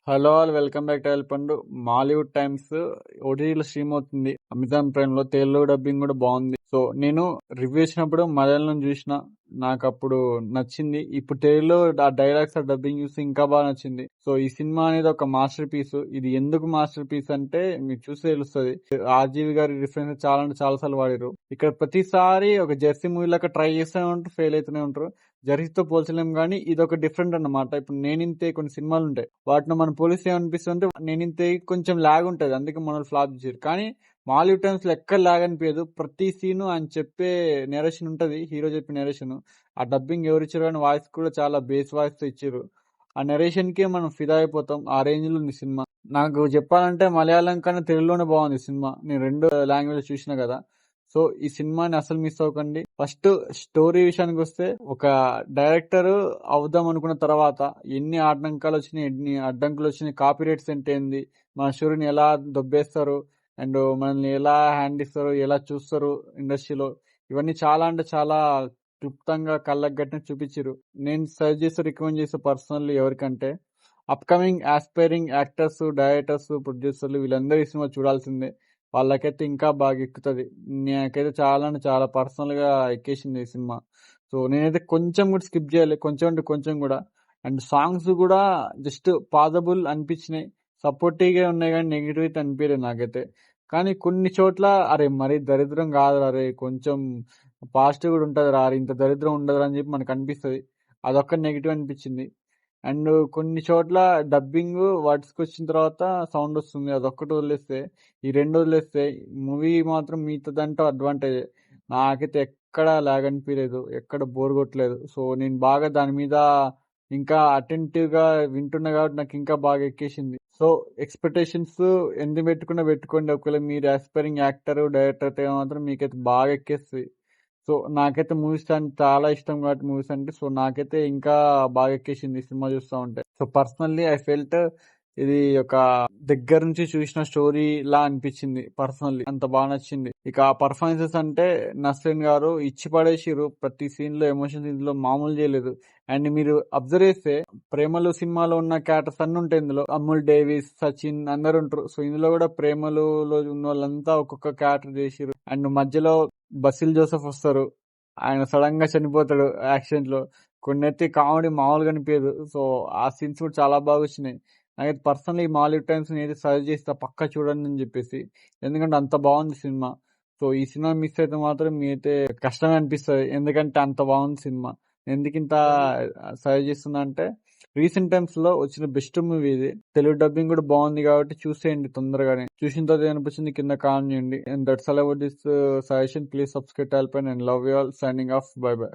Hello all welcome back to ఎల్పండు. Mollywood times ఓటీటీలో stream అవుతుంది అమెజాన్ ప్రైమ్ లో. తెలుగు డబ్బింగ్ కూడా బాగుంది. సో నేను రివ్యూ ఇచ్చినప్పుడు మలయాళం చూసిన, నాకు అప్పుడు నచ్చింది. ఇప్పుడు తెలుగులో ఆ డైలాగ్స్ ఆ డబ్బింగ్ చూసి ఇంకా బాగా నచ్చింది. సో ఈ సినిమా అనేది ఒక మాస్టర్ పీస్. ఇది ఎందుకు మాస్టర్ పీస్ అంటే మీకు చూస్తే తెలుస్తుంది. ఆర్జీవి గారి రిఫరెన్స్ చాలా అంటే చాలా సార్లు వాడారు. ఇక్కడ ప్రతిసారి ఒక జెర్సీ మూవీ లాగా ట్రై చేస్తూనే ఉంటారు, ఫెయిల్ అవుతూనే ఉంటారు. జెర్సీతో పోల్చలేం కానీ ఇది ఒక డిఫరెంట్ అన్నమాట. ఇప్పుడు నేనింతే కొన్ని సినిమాలు ఉంటాయి, వాటిని మనం పోలిస్తే ఏమనిపిస్తుంది, నేనింతే కొంచెం లాగ్ ఉంటుంది, అందుకే మనం ఫ్లాప్ చేశారు. కానీ మాలీవుడ్ టైమ్స్ లో ఎక్కడ లాగ్ అనిపించదు. ప్రతి సీను ఆయన చెప్పే నేరేషన్ ఉంటది, హీరో చెప్పే నేరేషన్. ఆ డబ్బింగ్ ఎవరు ఇచ్చారు కానీ వాయిస్ కూడా చాలా బేస్ వాయిస్ తో ఇచ్చారు. ఆ నెరేషన్ కి మనం ఫిదా అయిపోతాం. ఆ రేంజ్ లో ఉంది సినిమా. నాకు చెప్పాలంటే మలయాళం కన్నా తెలుగులోనే బాగుంది సినిమా. నేను రెండు లాంగ్వేజ్ చూసినా కదా. సో ఈ సినిమాని అసలు మిస్ అవ్వకండి. ఫస్ట్ స్టోరీ విషయానికి వస్తే, ఒక డైరెక్టర్ అవుదాం అనుకున్న తర్వాత ఎన్ని ఆటంకాలు వచ్చినాయి, ఎన్ని అడ్డంకులు వచ్చినాయి, కాపీ రైట్స్ అంటే ఏంది, మన స్టోరీని ఎలా దొబ్బేస్తారు, అండ్ మనల్ని ఎలా హ్యాండ్ ఇస్తారు, ఎలా చూస్తారు ఇండస్ట్రీలో, ఇవన్నీ చాలా అంటే చాలా క్లుప్తంగా కళ్ళకు గట్టిన చూపించారు. నేను సజెస్ట్ చేసి రికమెండ్ చేసే పర్సనల్లీ ఎవరికంటే, అప్కమింగ్ ఆస్పైరింగ్ యాక్టర్స్, డైరెక్టర్స్, ప్రొడ్యూసర్లు వీళ్ళందరూ ఈ సినిమా చూడాల్సిందే. వాళ్ళకైతే ఇంకా బాగా ఎక్కుతుంది. నాకైతే చాలా అంటే చాలా పర్సనల్ గా ఎక్కేసింది ఈ సినిమా. సో నేనైతే కొంచెం కూడా స్కిప్ చేయాలి, కొంచెం అంటే కొంచెం కూడా. అండ్ సాంగ్స్ కూడా జస్ట్ పాదబుల్ అనిపించినాయి, సపోర్టివ్ గా ఉన్నాయి, కానీ నెగిటివ్ అయితే అనిపించలేదు నాకైతే. కానీ కొన్ని చోట్ల అరే మరీ దరిద్రం కాదు, అరే కొంచెం పాజిటివ్ కూడా ఉంటుంది రా, ఇంత దరిద్రం ఉండదు అని చెప్పి మనకు అనిపిస్తుంది. అదొక్క నెగిటివ్ అనిపించింది. అండ్ కొన్ని చోట్ల డబ్బింగ్ వర్డ్స్కి వచ్చిన తర్వాత సౌండ్ వస్తుంది, అదొక్కటి వదిలేస్తే, ఈ రెండు వదిలేస్తే మూవీ మాత్రం మిగతాదంటే అడ్వాంటేజ్. నాకైతే ఎక్కడ లాగ్ అనిపించలేదు, ఎక్కడ బోర్ కొట్టలేదు. సో నేను బాగా దాని మీద ఇంకా అటెంటివ్ గా వింటున్నా కాబట్టి నాకు ఇంకా బాగా ఎక్కేసింది. సో ఎక్స్పెక్టేషన్స్ ఎన్ని పెట్టుకున్నా పెట్టుకోండి. ఒకవేళ మీరు ఆస్పైరింగ్ యాక్టర్ డైరెక్టర్ అయితే మాత్రం మీకైతే బాగా ఎక్కేస్తుంది. సో నాకైతే మూవీస్ చాలా ఇష్టం కాబట్టి మూవీస్ అంటే, సో నాకైతే ఇంకా బాగా ఎక్కేసింది ఈ సినిమా చూస్తా ఉంటే. సో పర్సనల్లీ ఐ ఫెల్ట్ ఇది ఒక దగ్గర నుంచి చూసిన స్టోరీ లా అనిపించింది. పర్సనల్లీ అంత బాగా నచ్చింది. ఇక ఆ పర్ఫార్మెన్సెస్ అంటే నస్రీన్ గారు ఇచ్చి పడేసిరు. ప్రతి సీన్ లో ఎమోషన్స్ ఇందులో మామూలు చేయలేదు. అండ్ మీరు అబ్జర్వ్ చేస్తే, ప్రేమలు సినిమాలో ఉన్న క్యారెక్టర్స్ అన్ని ఉంటాయి ఇందులో. అమ్ముల్ డేవిస్, సచిన్ అందరు ఉంటారు. సో ఇందులో కూడా ప్రేమలో ఉన్న వాళ్ళంతా ఒక్కొక్క క్యారెక్టర్ చేసిరు. అండ్ మధ్యలో బసిల్ జోసెఫ్ వస్తారు, ఆయన సడన్ గా చనిపోతాడు యాక్సిడెంట్ లో. కొన్ని అయితే కామెడీ మామూలుగా అనిపించదు. సో ఆ సీన్స్ కూడా చాలా బాగా వచ్చినాయి. నాకైతే పర్సనలీ మాలివ్ టైమ్స్ నేనైతే సజెస్ట్ చేస్తా, పక్కా చూడండి అని చెప్పేసి. ఎందుకంటే అంత బాగుంది సినిమా. సో ఈ సినిమా మిస్ అయితే మాత్రం మీరైతే కష్టమే అనిపిస్తుంది, ఎందుకంటే అంత బాగుంది సినిమా. ఎందుకు ఇంత సజెస్ట్ చేస్తున్నా అంటే, రీసెంట్ టైమ్స్ లో వచ్చిన బెస్ట్ మూవీ ఇది. తెలుగు డబ్బింగ్ కూడా బాగుంది కాబట్టి చూసేయండి తొందరగానే. చూసిన తర్వాత అనిపించింది కింద కామెంట్ చేయండి. And that's all about this suggestion. Please subscribe to help and love you all. Signing off. By by.